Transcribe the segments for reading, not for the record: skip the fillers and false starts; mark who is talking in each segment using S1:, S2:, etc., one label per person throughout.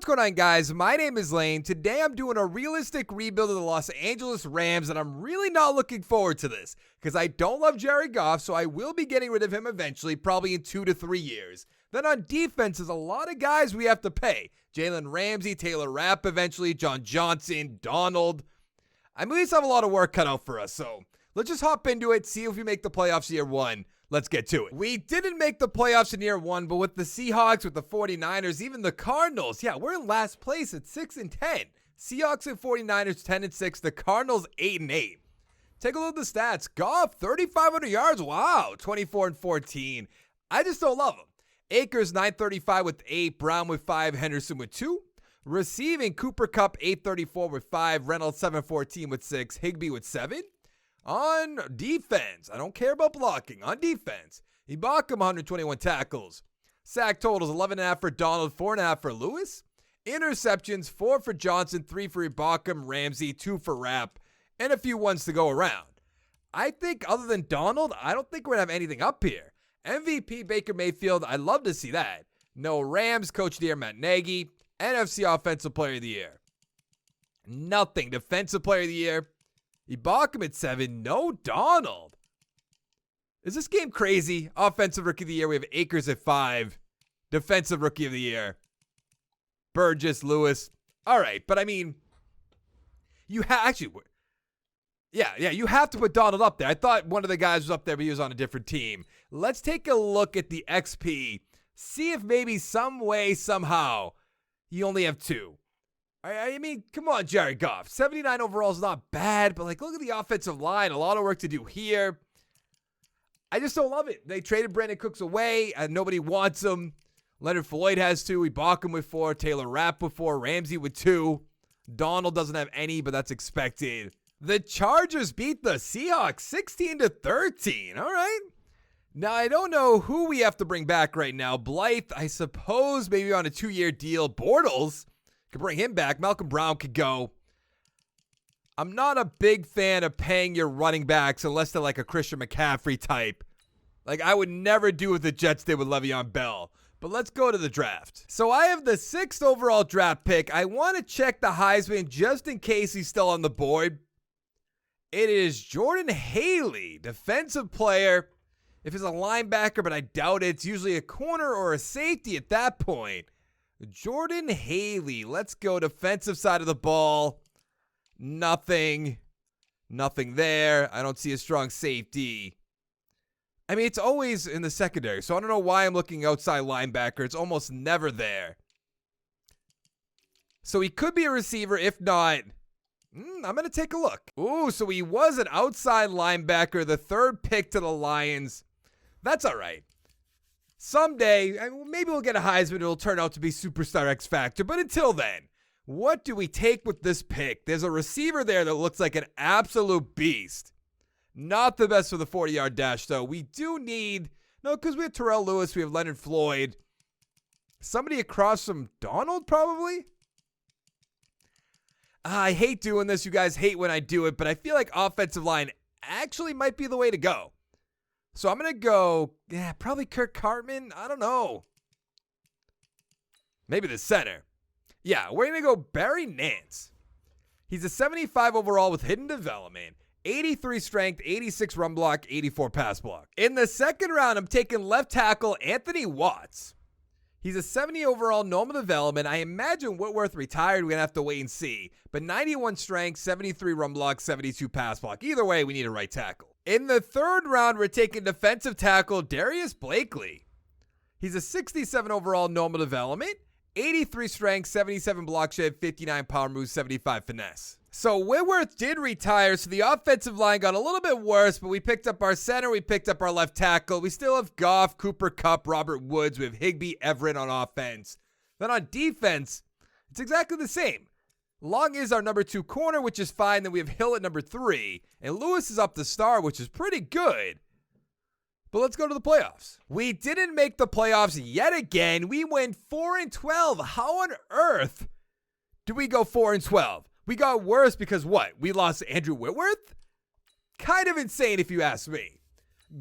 S1: What's going on, guys? My name is Lane. Today I'm doing a realistic rebuild of the Los Angeles Rams, and I'm really not looking forward to this because I don't love Jared Goff, so I will be getting rid of him eventually, probably in 2 to 3 years. Then on defense, there's a lot of guys we have to pay. Jalen Ramsey, Taylor Rapp eventually, John Johnson, Donald. I mean, we just have a lot of work cut out for us, so let's just hop into it, see if we make the playoffs year one. Let's get to it. We didn't make the playoffs in year one, but with the Seahawks, with the 49ers, even the Cardinals, yeah, we're in last place at 6-10. Seahawks and 49ers 10-6, the Cardinals 8-8. Take a look at the stats. Goff, 3,500 yards. Wow, 24-14. I just don't love him. Akers, 935 with 8. Brown with 5. Henderson with 2. Receiving, Cooper Kupp, 834 with 5. Reynolds, 714 with 6. Higbee with 7. On defense, I don't care about blocking. On defense, Ibaka, 121 tackles. Sack totals, 11.5 for Donald, 4.5 for Lewis. Interceptions, 4 for Johnson, 3 for Ibaka, Ramsey, 2 for Rapp, and a few ones to go around. I think other than Donald, I don't think we're going to have anything up here. MVP Baker Mayfield, I'd love to see that. No Rams, Coach of the Year Matt Nagy. NFC Offensive Player of the Year. Nothing. Defensive Player of the Year. Ibaka at 7. No Donald. Is this game crazy? Offensive Rookie of the Year. We have Akers at 5. Defensive Rookie of the Year. Burgess, Lewis. All right, but I mean, you actually, you have to put Donald up there. I thought one of the guys was up there, but he was on a different team. Let's take a look at the XP. See if maybe some way, somehow, you only have 2. I mean, come on, Jared Goff. 79 overall is not bad, but look at the offensive line. A lot of work to do here. I just don't love it. They traded Brandon Cooks away, and nobody wants him. Leonard Floyd has 2. Ibaka with 4. Taylor Rapp with 4. Ramsey with 2. Donald doesn't have any, but that's expected. The Chargers beat the Seahawks 16-13. All right. Now, I don't know who we have to bring back right now. Blythe, I suppose, maybe on a 2-year deal. Bortles. Could bring him back. Malcolm Brown could go. I'm not a big fan of paying your running backs unless they're like a Christian McCaffrey type. I would never do what the Jets did with Le'Veon Bell. But let's go to the draft. So I have the 6th overall draft pick. I want to check the Heisman just in case he's still on the board. It is Jordan Haley, defensive player. If it's a linebacker, but I doubt it. It's usually a corner or a safety at that point. Jordan Haley, let's go defensive side of the ball. Nothing there. I don't see a strong safety. I mean, it's always in the secondary, so I don't know why I'm looking outside linebacker. It's almost never there. So he could be a receiver. If not, I'm going to take a look. Ooh, so he was an outside linebacker, the 3rd pick to the Lions. That's all right. Someday, maybe we'll get a Heisman. It'll turn out to be Superstar X Factor. But until then, what do we take with this pick? There's a receiver there that looks like an absolute beast. Not the best for the 40-yard dash, though. We do need, because we have Terrell Lewis, we have Leonard Floyd. Somebody across from Donald, probably? I hate doing this. You guys hate when I do it, but I feel like offensive line actually might be the way to go. So I'm going to go, probably Kirk Cartman. I don't know. Maybe the center. Yeah, we're going to go Barry Nance. He's a 75 overall with hidden development, 83 strength, 86 run block, 84 pass block. In the 2nd round, I'm taking left tackle Anthony Watts. He's a 70 overall normal development. I imagine Whitworth retired. We're going to have to wait and see. But 91 strength, 73 run block, 72 pass block. Either way, we need a right tackle. In the 3rd round, we're taking defensive tackle Darius Blakely. He's a 67 overall normal development, 83 strength, 77 block shed, 59 power move, 75 finesse. So Whitworth did retire, so the offensive line got a little bit worse, but we picked up our center, we picked up our left tackle. We still have Goff, Cooper Kupp, Robert Woods. We have Higbee, Everett on offense. Then on defense, it's exactly the same. Long is our number 2 corner, which is fine. Then we have Hill at number 3. And Lewis is up the star, which is pretty good. But let's go to the playoffs. We didn't make the playoffs yet again. We went 4-12. How on earth did we go 4-12? We got worse because what? We lost Andrew Whitworth? Kind of insane if you ask me.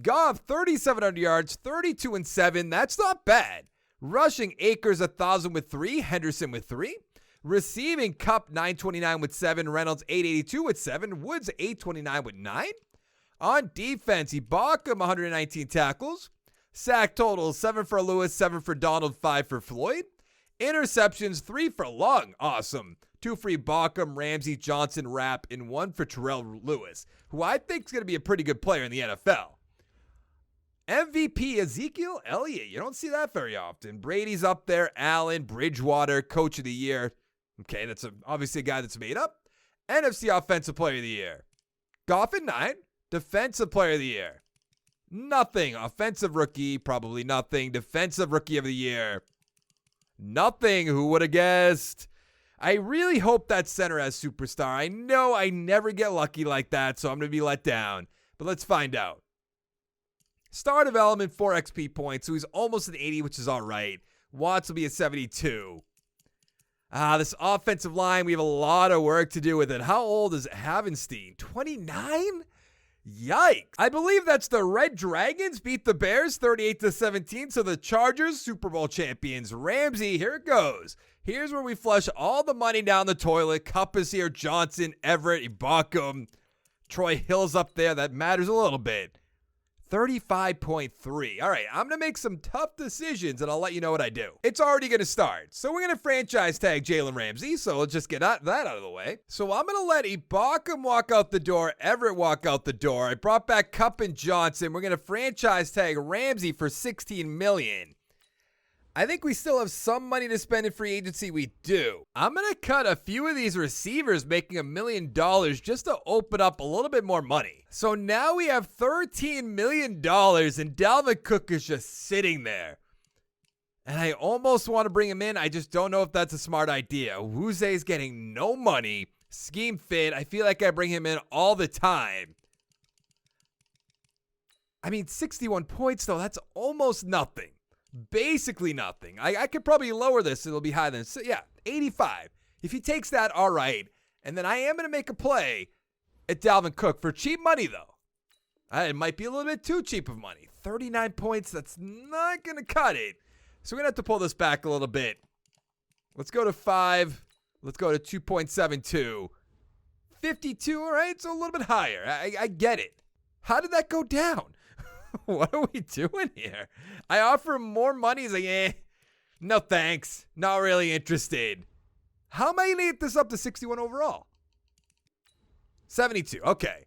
S1: Goff, 3,700 yards, 32-7. That's not bad. Rushing, Akers 1,000 with 3, Henderson with 3. Receiving, Cup 929 with 7, Reynolds 882 with 7, Woods 829 with 9. On defense, Ibaka 119 tackles. Sack totals 7 for Lewis, 7 for Donald, 5 for Floyd. Interceptions 3 for Long, awesome. 2 for Ibaka, Ramsey, Johnson, Rapp, and 1 for Terrell Lewis, who I think is going to be a pretty good player in the NFL. MVP Ezekiel Elliott, you don't see that very often. Brady's up there, Allen, Bridgewater, Coach of the Year. Okay, that's obviously a guy that's made up. NFC Offensive Player of the Year. Goff at 9. Defensive Player of the Year. Nothing. Offensive Rookie, probably nothing. Defensive Rookie of the Year. Nothing. Who would have guessed? I really hope that center has superstar. I know I never get lucky like that, so I'm going to be let down. But let's find out. Star development, 4 XP points, so he's almost an 80, which is all right. Watts will be a 72. This offensive line, we have a lot of work to do with it. How old is Havenstein? 29? Yikes. I believe that's the Red Dragons beat the Bears 38-17, so the Chargers, Super Bowl champions. Ramsey, here it goes. Here's where we flush all the money down the toilet. Cup is here, Johnson, Everett, Ibaka, Troy Hill's up there. That matters a little bit. 35.3. All right, I'm going to make some tough decisions, and I'll let you know what I do. It's already going to start. So we're going to franchise tag Jalen Ramsey, so let's just get that out of the way. So I'm going to let Ibaka walk out the door, Everett walk out the door. I brought back Cup and Johnson. We're going to franchise tag Ramsey for $16 million. I think we still have some money to spend in free agency. We do. I'm going to cut a few of these receivers making $1 million just to open up a little bit more money. So now we have $13 million and Dalvin Cook is just sitting there. And I almost want to bring him in. I just don't know if that's a smart idea. Wuze's getting no money. Scheme fit. I feel like I bring him in all the time. I mean, 61 points though. That's almost nothing. Basically nothing. I could probably lower this. It'll be higher than, 85. If he takes that, all right. And then I am going to make a play at Dalvin Cook for cheap money, though. It might be a little bit too cheap of money. 39 points, that's not going to cut it. So we're going to have to pull this back a little bit. Let's go to 5. Let's go to 2.72. 52, all right? So a little bit higher. I get it. How did that go down? What are we doing here? I offer him more money. He's like, no thanks. Not really interested. How am I going to get this up to 61 overall? 72. Okay.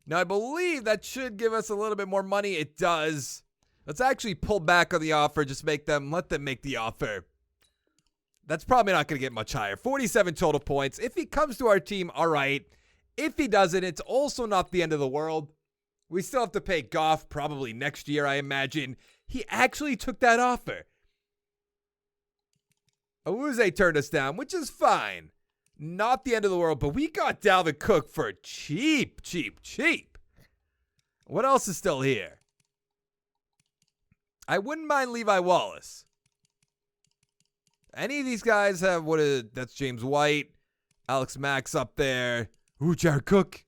S1: Now, I believe that should give us a little bit more money. It does. Let's actually pull back on the offer. Just let them make the offer. That's probably not going to get much higher. 47 total points. If he comes to our team, all right. If he doesn't, it's also not the end of the world. We still have to pay Goff probably next year, I imagine. He actually took that offer. Awuzie turned us down, which is fine. Not the end of the world, but we got Dalvin Cook for cheap. What else is still here? I wouldn't mind Levi Wallace. Any of these guys have that's James White, Alex Max up there. Ooh, Jared Cook.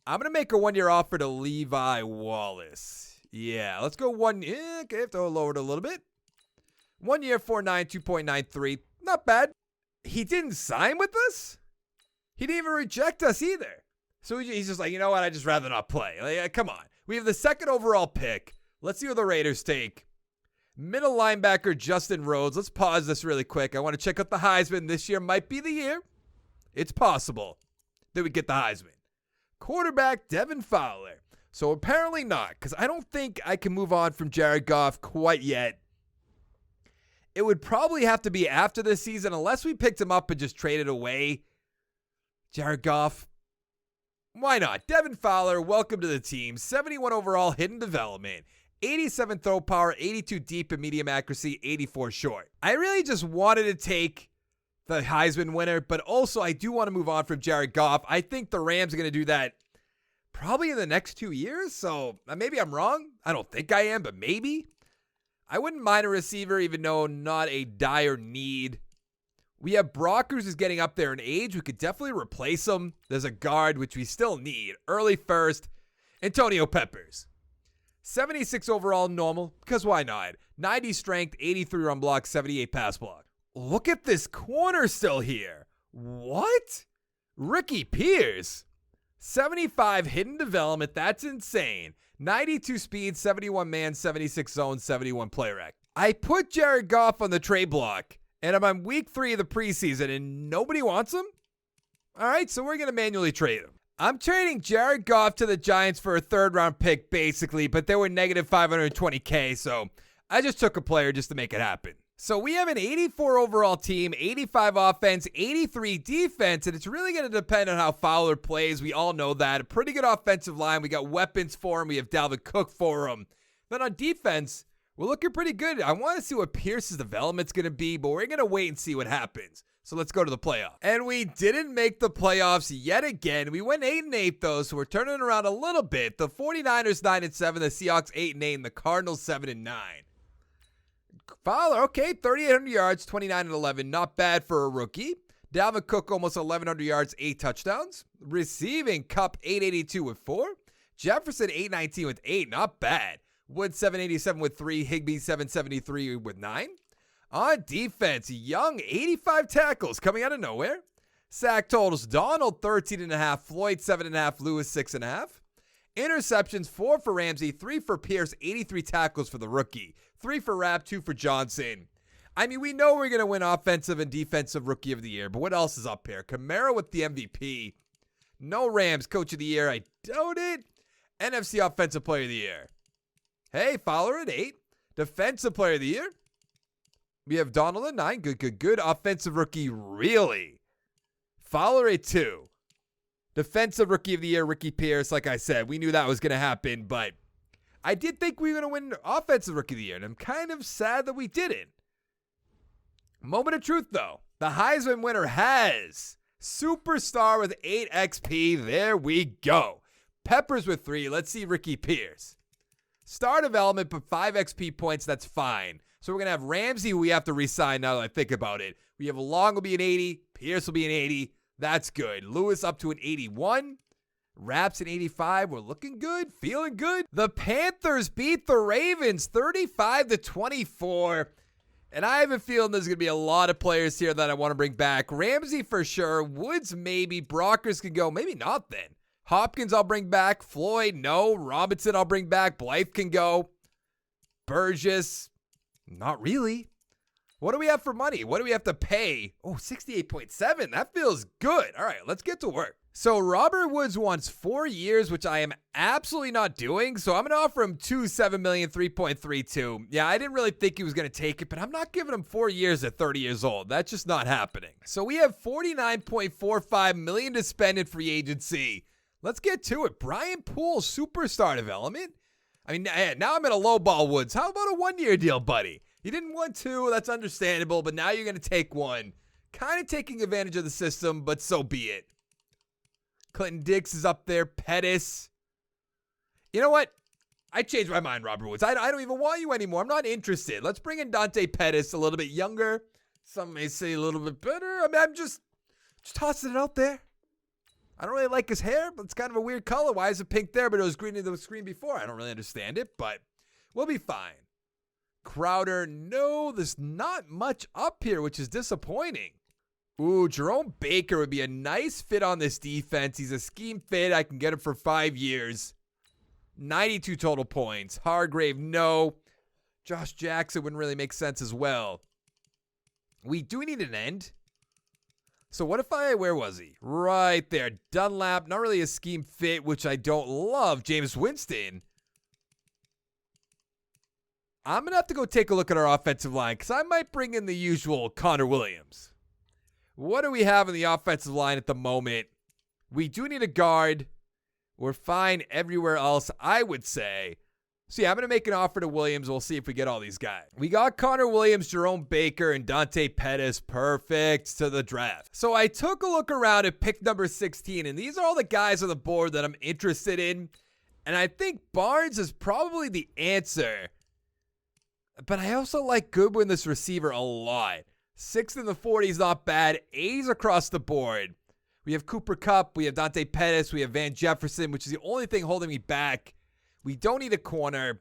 S1: I'm going to make a 1-year offer to Levi Wallace. Yeah, let's go okay, I have to lower it a little bit. 1 year, 4.9, 2.93. Not bad. He didn't sign with us? He didn't even reject us either. So he's just like, you know what? I'd just rather not play. Like, come on. We have the 2nd overall pick. Let's see what the Raiders take. Middle linebacker, Justin Rhodes. Let's pause this really quick. I want to check out the Heisman. This year might be the year. It's possible that we get the Heisman. Quarterback, Devin Fowler. So apparently not, because I don't think I can move on from Jared Goff quite yet. It would probably have to be after this season, unless we picked him up and just traded away. Jared Goff, why not? Devin Fowler, welcome to the team. 71 overall, hidden development. 87 throw power, 82 deep and medium accuracy, 84 short. I really just wanted to take the Heisman winner, but also I do want to move on from Jared Goff. I think the Rams are going to do that probably in the next 2 years, so maybe I'm wrong. I don't think I am, but maybe. I wouldn't mind a receiver, even though not a dire need. We have Brockers who's getting up there in age. We could definitely replace him. There's a guard, which we still need. Early first, Antonio Peppers. 76 overall, normal, because why not? 90 strength, 83 run block, 78 pass block. Look at this corner still here. What? Ricky Pierce. 75 hidden development, that's insane. 92 speed, 71 man, 76 zone, 71 play rec. I put Jared Goff on the trade block, and I'm on week 3 of the preseason, and nobody wants him? All right, so we're going to manually trade him. I'm trading Jared Goff to the Giants for a third-round pick, basically, but they were negative $520K, so I just took a player just to make it happen. So we have an 84 overall team, 85 offense, 83 defense, and it's really going to depend on how Fowler plays. We all know that. A pretty good offensive line. We got weapons for him. We have Dalvin Cook for him. Then on defense, we're looking pretty good. I want to see what Pierce's development's going to be, but we're going to wait and see what happens. So let's go to the playoffs. And we didn't make the playoffs yet again. We went 8-8 though, so we're turning around a little bit. The 49ers 9-7, the Seahawks 8-8, and the Cardinals 7-9. Fowler, okay, 3,800 yards, 29-11, not bad for a rookie. Dalvin Cook almost 1,100 yards, 8 touchdowns. Receiving, Kupp 882 with 4. Jefferson 819 with 8, not bad. Wood 787 with 3. Higbee 773 with 9. On defense, Young 85 tackles coming out of nowhere. Sack totals, Donald 13.5, Floyd 7.5, Lewis 6.5. Interceptions, 4 for Ramsey, 3 for Pierce, 83 tackles for the rookie. 3 for Rapp, 2 for Johnson. I mean, we know we're going to win offensive and defensive rookie of the year, but what else is up here? Kamara with the MVP. No Rams coach of the year. I doubt it. NFC offensive player of the year. Hey, Fowler at 8. Defensive player of the year. We have Donald at 9. Good. Offensive rookie, really. Fowler at 2. Defensive rookie of the year, Ricky Pierce. Like I said, we knew that was going to happen, but I did think we were going to win offensive rookie of the year, and I'm kind of sad that we didn't. Moment of truth, though. The Heisman winner has superstar with 8 XP. There we go. Peppers with 3. Let's see Ricky Pierce. Star development, but 5 XP points. That's fine. So we're going to have Ramsey, who we have to re-sign now that I think about it. We have Long will be an 80. Pierce will be an 80. That's good. Lewis up to an 81. Raps an 85. We're looking good. Feeling good. The Panthers beat the Ravens 35-24. And I have a feeling there's going to be a lot of players here that I want to bring back. Ramsey for sure. Woods maybe. Brockers can go. Maybe not then. Hopkins I'll bring back. Floyd, no. Robinson I'll bring back. Blythe can go. Burgess, not really. What do we have for money? What do we have to pay? Oh, 68.7. That feels good. All right, let's get to work. So Robert Woods wants 4 years, which I am absolutely not doing. So I'm going to offer him 7 million, 3.32. Yeah, I didn't really think he was going to take it, but I'm not giving him 4 years at 30 years old. That's just not happening. So we have 49.45 million to spend in free agency. Let's get to it. Brian Poole, superstar development. I mean, now I'm in a low ball Woods. How about a 1-year deal, buddy? You didn't want 2. That's understandable, but now you're going to take 1. Kind of taking advantage of the system, but so be it. Clinton Dix is up there. Pettis. You know what? I changed my mind, Robert Woods. I don't even want you anymore. I'm not interested. Let's bring in Dante Pettis, a little bit younger. Some may say a little bit better. I mean, I'm just tossing it out there. I don't really like his hair, but it's kind of a weird color. Why is it pink there, but it was green in the screen before? I don't really understand it, but we'll be fine. Crowder, no, there's not much up here, which is disappointing. Ooh, Jerome Baker would be a nice fit on this defense. He's a scheme fit. I can get him for 5 years. 92 total points. Hargrave, no. Josh Jackson wouldn't really make sense as well. We do need an end. So what if where was he? Right there. Dunlap, not really a scheme fit, which I don't love. James Winston. I'm going to have to go take a look at our offensive line because I might bring in the usual Connor Williams. What do we have in the offensive line at the moment? We do need a guard. We're fine everywhere else, I would say. So yeah, I'm going to make an offer to Williams. We'll see if we get all these guys. We got Connor Williams, Jerome Baker, and Dante Pettis. Perfect to the draft. So I took a look around at pick number 16, and these are all the guys on the board that I'm interested in. And I think Barnes is probably the answer. But I also like Goodwin, this receiver, a lot. 6th in the 40s, not bad. A's across the board. We have Cooper Kupp. We have Dante Pettis. We have Van Jefferson, which is the only thing holding me back. We don't need a corner.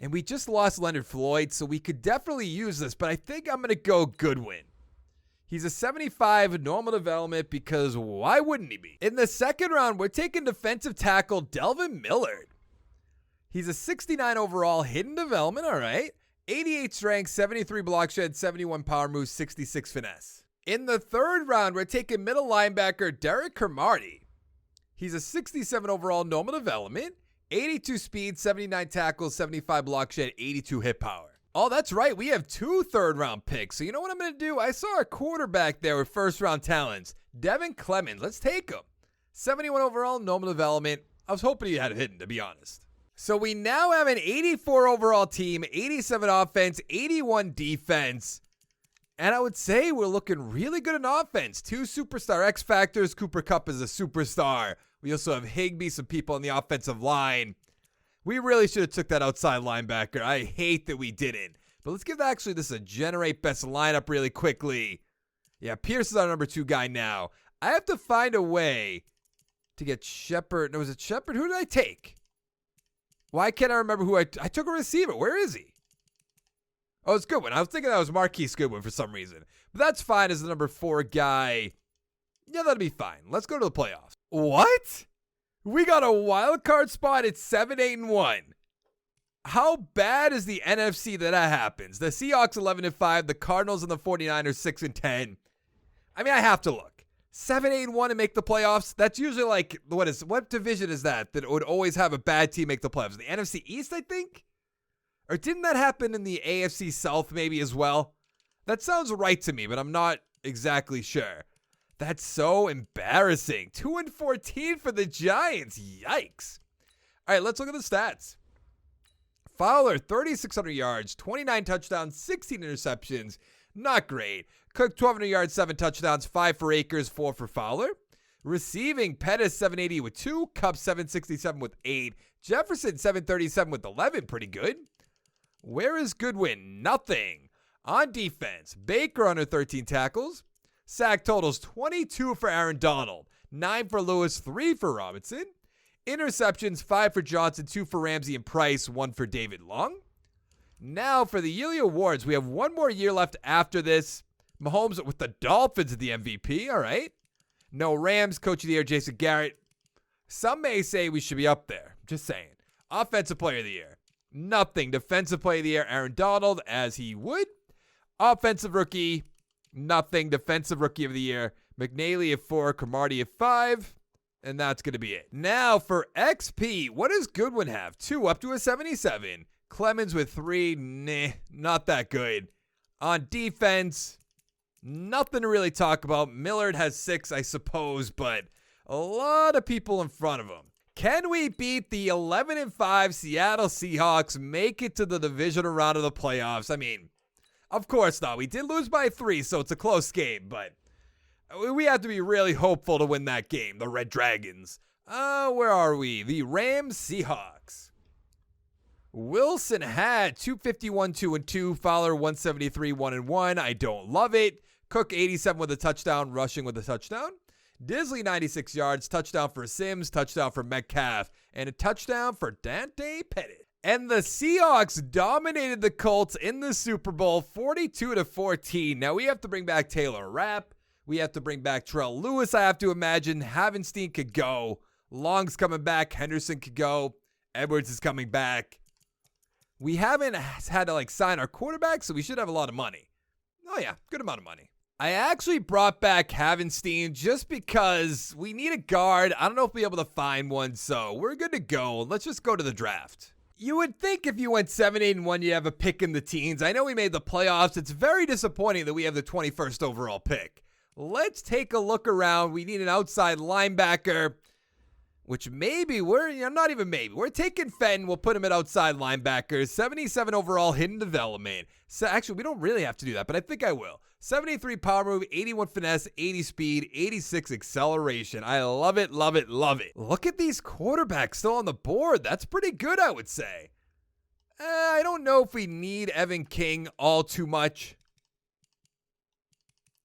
S1: And we just lost Leonard Floyd, so we could definitely use this, but I think I'm going to go Goodwin. He's a 75 normal development because why wouldn't he be? In the second round, we're taking defensive tackle Delvin Millard. He's a 69 overall hidden development, all right. 88 strength, 73 block shed, 71 power move, 66 finesse. In the third round, we're taking middle linebacker Derek Cromartie. He's a 67 overall normal development. 82 speed, 79 tackles, 75 block shed, 82 hit power. Oh, that's right. We have 2 third-round picks. So you know what I'm going to do? I saw a quarterback there with first-round talents. Devin Clemens. Let's take him. 71 overall, normal development. I was hoping he had it hidden, to be honest. So we now have an 84 overall team, 87 offense, 81 defense. And I would say we're looking really good in offense. 2 superstar X factors. Cooper Kupp is a superstar. We also have Higbee, some people on the offensive line. We really should have took that outside linebacker. I hate that we didn't. But let's give actually this a generate best lineup really quickly. Yeah, Pierce is our number 2 guy now. I have to find a way to get Shepard. No, was it Shepard? Who did I take? Why can't I remember who I took a receiver? Where is he? Oh, it's Goodwin. I was thinking that was Marquise Goodwin for some reason. But that's fine as the number 4 guy. Yeah, that'll be fine. Let's go to the playoffs. What? We got a wild card spot at 7-8-1. How bad is the NFC that what happens? The Seahawks 11-5, the Cardinals and the 49ers 6-10. I mean, I have to look. 7-8-1 and make the playoffs? That's usually like, what division is that would always have a bad team make the playoffs? The NFC East, I think? Or didn't that happen in the AFC South maybe as well? That sounds right to me, but I'm not exactly sure. That's so embarrassing. 2-14 for the Giants. Yikes. All right, let's look at the stats. Fowler, 3,600 yards, 29 touchdowns, 16 interceptions. Not great. Cook, 1,200 yards, 7 touchdowns, 5 for Akers, 4 for Fowler. Receiving, Pettis, 780 with 2. Kupp, 767 with 8. Jefferson, 737 with 11. Pretty good. Where is Goodwin? Nothing. On defense, Baker under 13 tackles. Sack totals 22 for Aaron Donald, 9 for Lewis, 3 for Robinson. Interceptions, 5 for Johnson, 2 for Ramsey and Price, 1 for David Long. Now for the yearly awards, we have 1 more year left after this. Mahomes with the Dolphins at the MVP, all right. No Rams, Coach of the Year, Jason Garrett. Some may say we should be up there, just saying. Offensive Player of the Year, nothing. Defensive Player of the Year, Aaron Donald, as he would. Offensive Rookie, nothing. Defensive Rookie of the Year, McNally at 4, Cromartie at 5, and that's going to be it. Now for XP, what does Goodwin have? 2 up to a 77. Clemens with 3, not that good. On defense, nothing to really talk about. Millard has 6, I suppose, but a lot of people in front of him. Can we beat the 11-5 Seattle Seahawks, make it to the divisional round of the playoffs? I mean, of course not. We did lose by 3, so it's a close game, but we have to be really hopeful to win that game. The Red Dragons. Where are we? The Rams Seahawks. Wilson had 251, 2-2. Fowler 173, 1-1. I don't love it. Cook 87 with a touchdown, rushing with a touchdown. Disley 96 yards, touchdown for Sims, touchdown for Metcalf, and a touchdown for Dante Pettit. And the Seahawks dominated the Colts in the Super Bowl 42-14. Now we have to bring back Taylor Rapp. We have to bring back Terrell Lewis, I have to imagine. Havenstein could go. Long's coming back. Henderson could go. Edwards is coming back. We haven't had to sign our quarterback, so we should have a lot of money. Oh yeah, good amount of money. I actually brought back Havenstein just because we need a guard. I don't know if we'll be able to find one, so we're good to go. Let's just go to the draft. You would think if you went 7-8-1, you have a pick in the teens. I know we made the playoffs. It's very disappointing that we have the 21st overall pick. Let's take a look around. We need an outside linebacker, which maybe not even maybe. We're taking Fenton. We'll put him at outside linebacker. 77 overall hidden development. So actually, we don't really have to do that, but I think I will. 73 power move, 81 finesse, 80 speed, 86 acceleration. I love it, love it, love it. Look at these quarterbacks still on the board. That's pretty good, I would say. I don't know if we need Evan King all too much.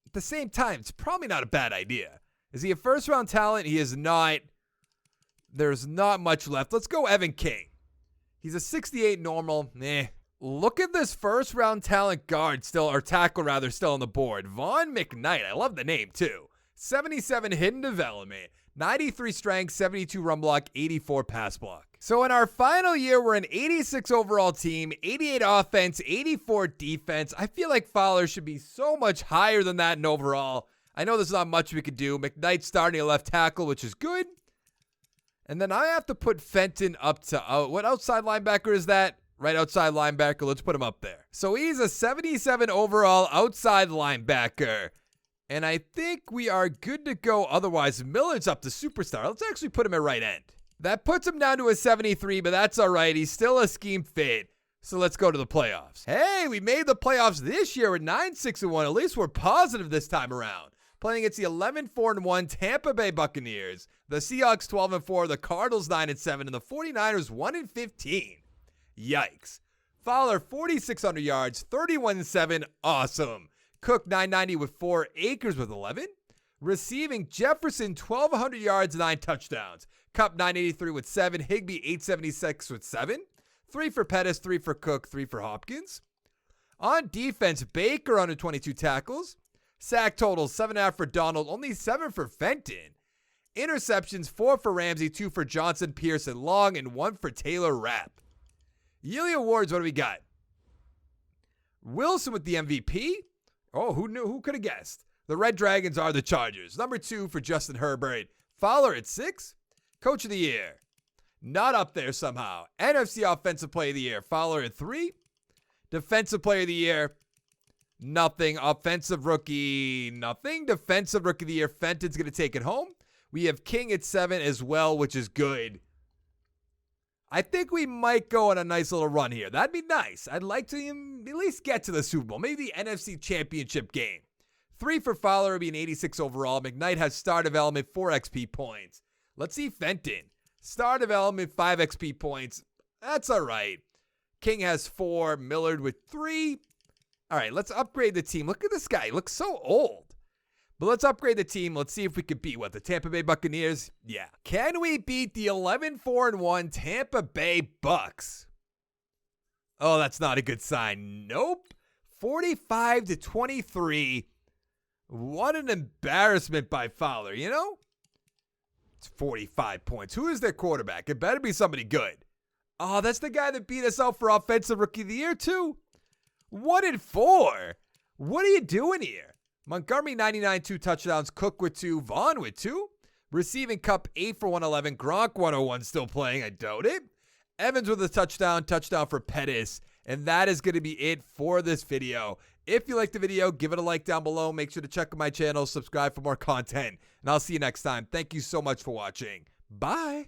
S1: At the same time, it's probably not a bad idea. Is he a first-round talent? He is not. There's not much left. Let's go Evan King. He's a 68 normal. Look at this first round talent guard still, or tackle rather, still on the board. Vaughn McKnight. I love the name too. 77 hidden development. 93 strength, 72 run block, 84 pass block. So in our final year, we're an 86 overall team, 88 offense, 84 defense. I feel like Fowler should be so much higher than that in overall. I know there's not much we could do. McKnight starting at left tackle, which is good. And then I have to put Fenton up to, what outside linebacker is that? Right outside linebacker. Let's put him up there. So he's a 77 overall outside linebacker. And I think we are good to go. Otherwise, Miller's up to superstar. Let's actually put him at right end. That puts him down to a 73, but that's all right. He's still a scheme fit. So let's go to the playoffs. Hey, we made the playoffs this year at 9-6-1. At least we're positive this time around. Playing against the 11-4-1 Tampa Bay Buccaneers, the Seahawks 12-4, the Cardinals 9-7, and the 49ers 1-15. Yikes. Fowler 4,600 yards, 31-7. Awesome. Cook 990 with 4, Akers with 11. Receiving Jefferson 1,200 yards, 9 touchdowns. Kupp 983 with 7. Higbee 876 with 7. 3 for Pettis, 3 for Cook, 3 for Hopkins. On defense, Baker under 22 tackles. Sack totals 7.5 for Donald, only 7 for Fenton. Interceptions 4 for Ramsey, 2 for Johnson, Pearson, Long, and 1 for Taylor Rapp. Yearly awards, what do we got? Wilson with the MVP. Oh, who knew? Who could have guessed? The Red Dragons are the Chargers. Number 2 for Justin Herbert. Fowler at 6. Coach of the Year. Not up there somehow. NFC Offensive Player of the Year. Fowler at 3. Defensive Player of the Year. Nothing. Offensive Rookie. Nothing. Defensive Rookie of the Year. Fenton's going to take it home. We have King at 7 as well, which is good. I think we might go on a nice little run here. That'd be nice. I'd like to at least get to the Super Bowl. Maybe the NFC Championship game. 3 for Fowler would be an 86 overall. McKnight has star development, 4 XP points. Let's see Fenton. Star development, 5 XP points. That's all right. King has 4. Millard with 3. All right, let's upgrade the team. Look at this guy. He looks so old. But let's upgrade the team. Let's see if we can beat, the Tampa Bay Buccaneers? Yeah. Can we beat the 11-4-1 Tampa Bay Bucks? Oh, that's not a good sign. Nope. 45-23. What an embarrassment by Fowler, you know? It's 45 points. Who is their quarterback? It better be somebody good. Oh, that's the guy that beat us out for Offensive Rookie of the Year, too. 1-4. What are you doing here? Montgomery 99, 2 touchdowns. Cook with 2. Vaughn with 2. Receiving Kupp 8 for 111. Gronk 101 still playing. I doubt it. Evans with a touchdown. Touchdown for Pettis. And that is going to be it for this video. If you liked the video, give it a like down below. Make sure to check out my channel. Subscribe for more content. And I'll see you next time. Thank you so much for watching. Bye.